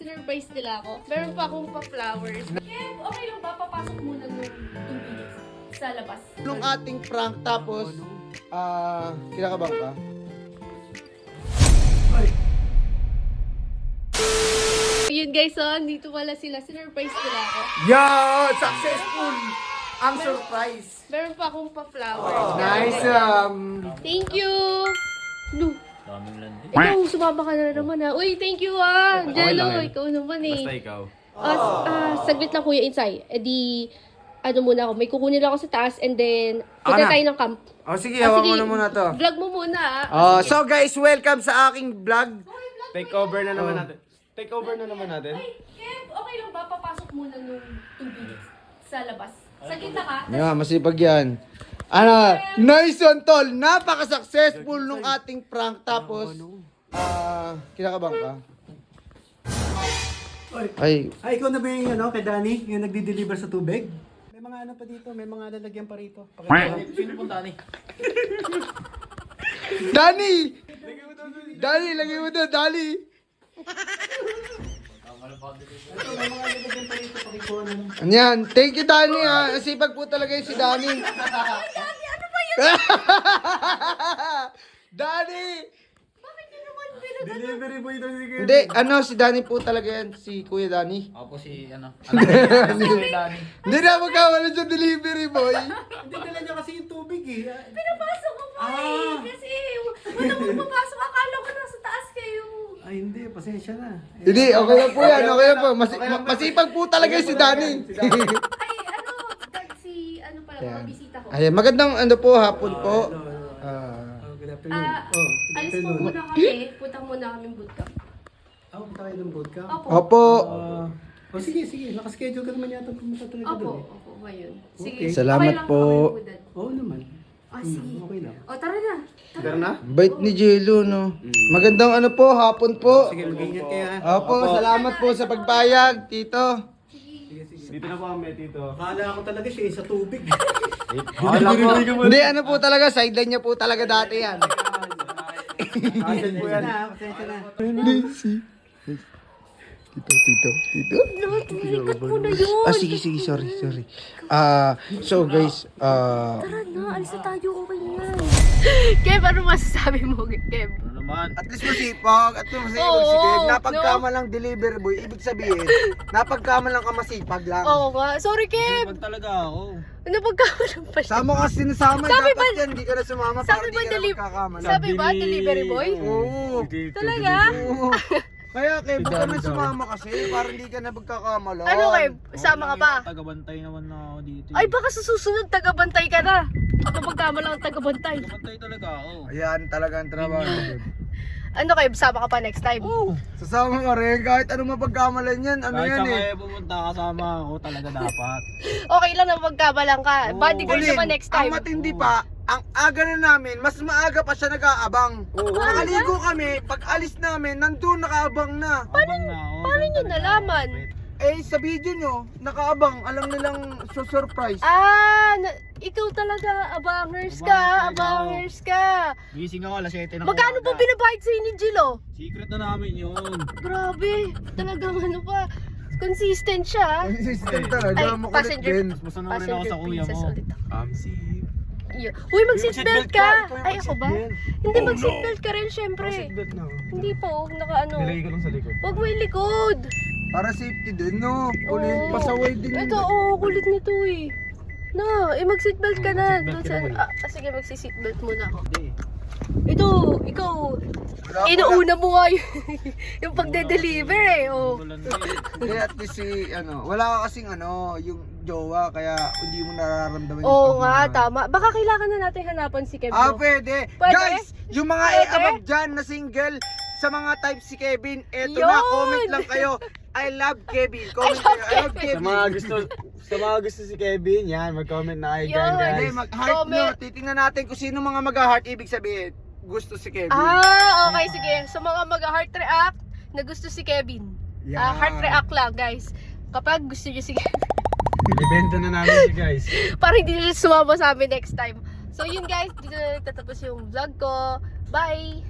sinurprise nila ako. Meron pa akong pa-flowers. Kev, okay lang ba? Papasok muna ng 2 minutes sa labas. Nung ating prank, tapos, kinakabahan ka? Yun guys, so, dito pala sila. Sinurprise nila ako. Yeah! Successful! Ang surprise! Meron pa akong pa-flowers. Nice! Thank you! No. Daming landi. Ikaw, sumama ka na naman ha. Uy, thank you Jello, lang yan. ikaw naman eh. Basta ikaw. Saglit lang kuya inside. Eh di, ano muna ako, may kukunin lang ako sa taas and then, punta Ano? tayo ng camp. Oh, sige, hawa mo na muna to. Vlog mo muna ah. So guys, welcome sa aking vlog. Take over na naman natin. Take over na naman natin. Ay, Kev, okay lang ba? Papasok muna nung 2 minutes sa labas. Saglit lang ha. Yeah, masipag yan. Nice one, tol! Napaka-successful nung ating prank. Tapos, kinakabahan ka? Ay, Ikaw na ba yung kay Danny, yung nagdi-deliver sa tubig? May mga ano pa dito, may mga lalagyan pa rito. Sino pong Dani? Danny! Danny, lagay mo doon, Danny! Ito, may mga lalagyan pa rito, pakikuha na lang. Yan, thank you, Danny ha. Sipag po talaga yung si Danny. Ano ba yun? Danny! Bakit yun naman pinag... Delivery boy daw si Kuya. Hindi, si Danny po talaga yan, si Kuya Danny. Ako po si anak ni Dani. Hindi na magkawala sa delivery boy. Hindi dala niya kasi yung tubig eh. Pinapasok ko po eh. Kasi, wala mo papasok. Akala ko nasa taas kayo. Ay hindi, pasensya na. Hindi, okay lang po yan, okay lang po. Masipag po talaga yung si Danny. Ay, ano, ano pala, mga bisita ko. Ayan, magandang po, hapon po. Good afternoon. Alis po muna kami. Punta muna kami bootcamp. Punta kayo ng bootcamp? Opo. Opo. Sige. Nakaschedule ka naman yata pumunta talaga Opo, doon eh. opo, ngayon. Sige. Okay. Salamat Okay lang po. kami budad. Oo naman. Sige. Okay lang. O, tara na. Tara na? Bait ni Jello, no? Magandang po, hapon po. Sige, mag-ingat kayo ha. Opo, salamat po sa pagpayag, Tito. Dito na po kami, Tito. Akala ko talaga siya sa tubig. Hindi, po talaga, sideline niya po talaga dati yan. Pasensya na. Tito. Ikat mo na yun. Sige, sorry. So guys, Tara na, alis na tayo. Okay na yan. Kev, ano masasabi mo, Kev? Ano naman? at least masipag, si Kev, napagkamalang delivery boy, ibig sabihin, napagkamalang ka masipag lang. Oo nga. Sorry, Kev. Pag talaga ako. Ano pagkakalang pa siya? Sama ka sinasama, Sabi dapat ba- yan, hindi ka na sumama para Sabi di ba, ka na magkakamala. sabi ba, delivery boy? Oo. Talaga? Oo. Kaya Kev, huwag ka na sumama kasi, para hindi ka na magkakamala. Ano, Kev? Sama ka ba? Tagabantay naman na ako dito. Ay, baka sa susunod, tagabantay ka na. Kapag tama lang ang tagabantay. Tagabantay talaga ako. Ayan talaga ang trabaho. Kev. Ano, Kev? Sama ka pa next time? Sasama ka rin, kahit anong mapagkamalan yan, ano Kahit yan saan eh. kayo pumunta kasama ako talaga dapat. Okay lang na magkabalang ka. Bodyguard Ulin, naman next ang time. matindi pa, ang aga na namin, mas maaga pa siya nag-aabang. Nakaligo kami, pag alis namin, nandun nakaabang na. Paano nyo nalaman? Eh, sa video nyo, nakaabang, alam nilang surprise. Ikaw talaga, abangers ka, abangers ka. Gising ako alas 7 na. Magkano ba binabayad sa'yo ni Jilo? Secret na namin yun. Grabe, talagang ano pa, consistent siya. Consistent Ay, talaga, makulit passenger, din. Masanoorin ako sa kuya princess mo. ulit ako. Kamsi. Yun. Uy, mag-seatbelt ka! Ay, ako ba? Hindi, Oh, mag-seatbelt ka rin, syempre. Hindi pa, naka ano. Nilagay ko lang sa likod. Huwag mo ilikod. Para safety din, no? Kulit, Oo. pasaway din yun. Ito, kulit nito eh. Mag-seatbelt ka na. Doon sa, sige, magsi-seatbelt muna ako. Ito, ikaw, inuuna mo nga yung pagde-deliver eh. Oh. Hindi, at least wala ka kasing yung jowa, kaya hindi mo nararamdaman yung Oo nga, pagmamahal. tama. Baka kailangan na natin hanapan si Kevin. Pwede. Pwede? Guys, yung mga Pwede? above dyan na single, sa mga type si Kevin, eto na, Yun! comment lang kayo. I love Kevin. Comment kayo, I love Kevin. Sa mga gusto si Kevin, yan, mag-comment na kayo Yun. dyan, Hindi, guys. mag-heart nyo. Comment. Titingnan natin kung sino mga mag-heart, ibig sabihin, gusto si Kevin. Okay, sige. So mga mag-heart react na gusto si Kevin. Yan. Heart react lang, guys. Kapag gusto niyo si Kevin. Ibenta na namin si guys. Para hindi niyo sumama sa amin next time. So yun guys, dito na nagtatapos yung vlog ko. Bye!